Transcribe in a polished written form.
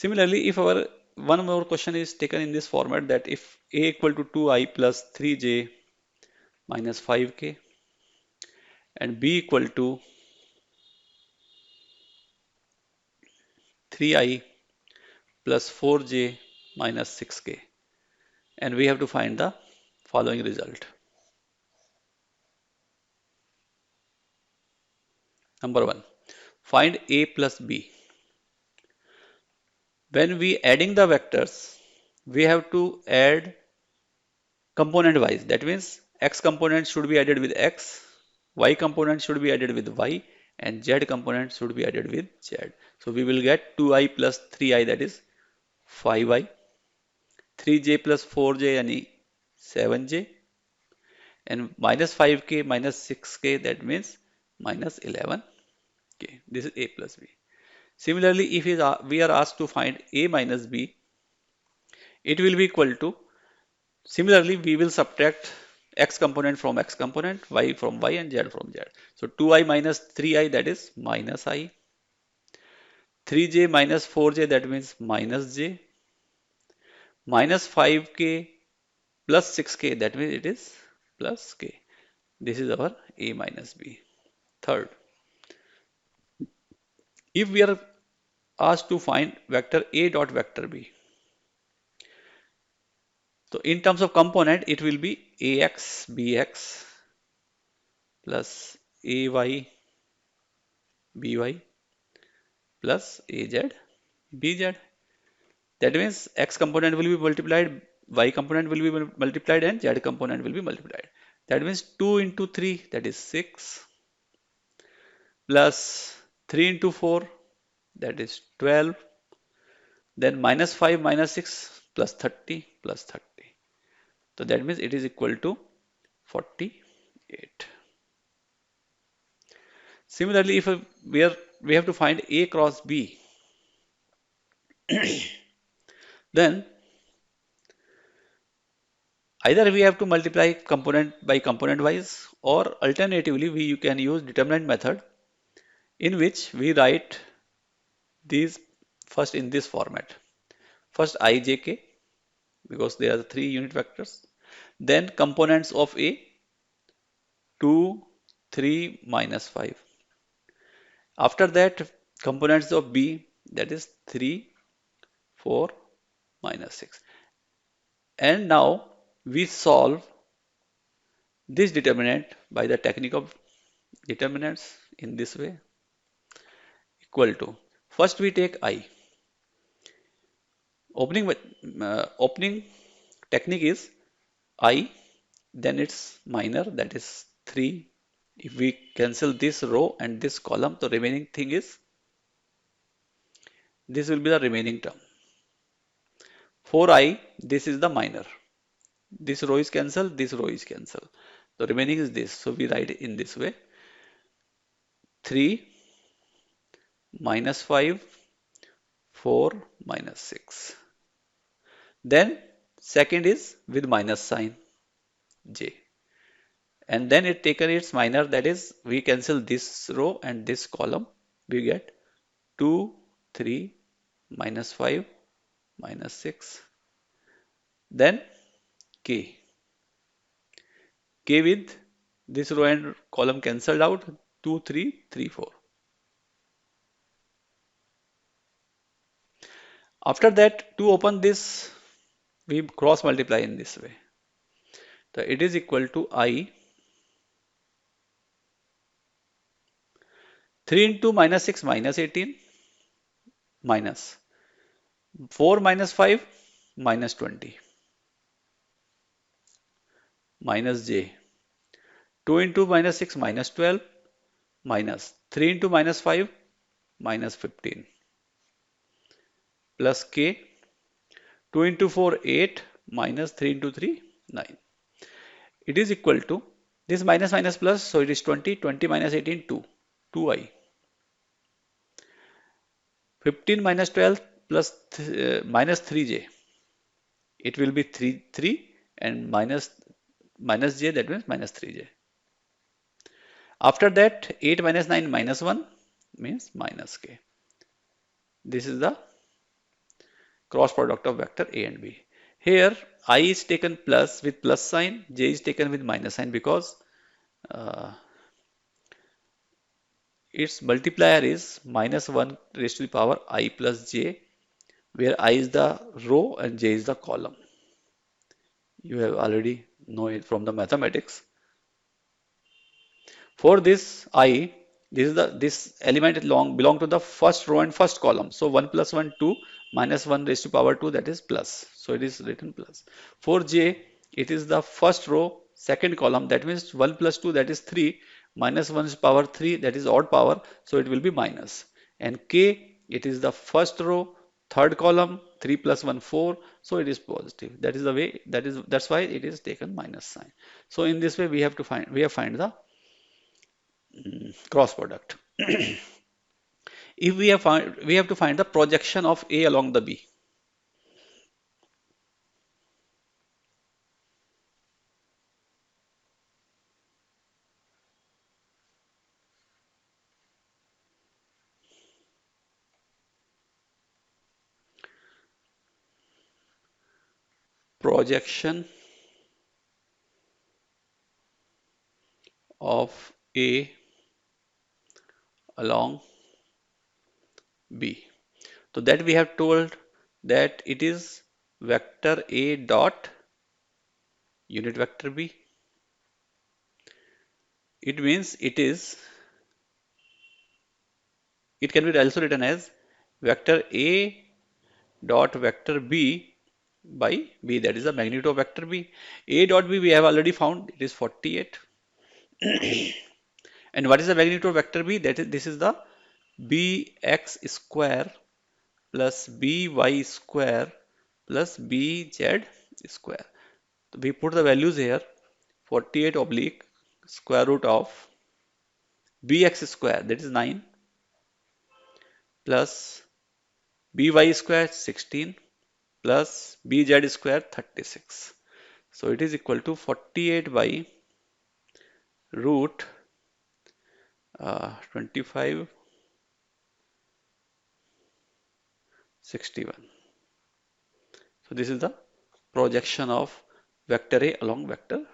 Similarly, if our one more question is taken in this format, that if a equal to 2i plus 3j minus 5k and b equal to 3i plus 4j minus 6k, and we have to find the following result. Number one, find a plus b. When we adding the vectors, we have to add component wise. That means x component should be added with x, y component should be added with y, and z component should be added with z. So we will get 2i plus 3i, that is 5i, 3j plus 4j yani 7j, and minus 5k minus 6k, that means minus 11k. This is a plus b. Similarly, if we are asked to find a minus b, it will be equal to, similarly we will subtract x component from x component, y from y, and z from z. So 2i minus 3i, that is minus I, 3j minus 4j, that means minus j, minus 5k plus 6k, that means it is plus k. This is our a minus b. Third, if we are asked to find vector a dot vector b, so in terms of component, it will be ax bx plus ay by plus az bz. That means x component will be multiplied, y component will be multiplied, and z component will be multiplied. That means 2 into 3, that is 6, plus 3 into 4, that is 12, then minus 5 minus 6 plus 30 plus 30. So that means it is equal to 48. Similarly, if we have to find a cross b, then either we have to multiply component by component wise, or alternatively you can use determinant method, in which we write these first in this format. First ijk, because they are three unit vectors. Then components of a, 2, 3, minus 5. After that, components of b, that is 3, 4, minus 6. And now we solve this determinant by the technique of determinants in this way. Equal to, first we take I. Opening technique is I, then its minor, that is 3. If we cancel this row and this column, the remaining thing is, this will be the remaining term. 4i, this is the minor. This row is cancelled, this row is cancelled. The remaining is this. So we write it in this way. 3 minus 5, 4 minus 6. Then second is with minus sign, j. And then it taken its minor, that is we cancel this row and this column. We get 2, 3, minus 5, minus 6. Then k. K with this row and column cancelled out, 2, 3, 3, 4. After that, to open this, we cross multiply in this way. So it is equal to I, 3 into minus 6 minus 18, minus 4 minus 5 minus 20, minus j, 2 into minus 6 minus 12, minus 3 into minus 5 minus 15, plus k, 2 into 4 8, minus 3 into 3 9. It is equal to, this minus minus plus, so it is 20, 20 minus 18 2, 2i. 15 minus 12 plus minus 3j. It will be 3, 3, and minus j, that means minus 3j. After that, 8 minus 9 minus 1 means minus k. This is the cross product of vector A and B. Here I is taken plus with plus sign, j is taken with minus sign because uh, its multiplier is minus 1 raised to the power I plus j, where I is the row and j is the column. You have already know it from the mathematics. For this I, this element belong to the first row and first column. So 1 plus 1, 2, minus 1 raised to power 2, that is plus. So it is written plus. For j, it is the first row, second column, that means 1 plus 2, that is 3, minus 1 is power 3, that is odd power, so it will be minus. And k, it is the first row, third column, 3 plus 1, 4, so it is positive. That is the way, that's why it is taken minus sign. So in this way we have find the cross product. If we have to find the projection of A along the B. Projection of A along B. So that we have told that it is vector A dot unit vector B. It means it can be also written as vector A dot vector B by B, that is the magnitude of vector B. A dot B we have already found, it is 48. And what is the magnitude of vector B? This is the bx square plus by square plus bz square. So we put the values here, 48 oblique square root of bx square, that is 9, plus by square 16 plus bz square 36. So it is equal to 48 by root 25 61. So this is the projection of vector A along vector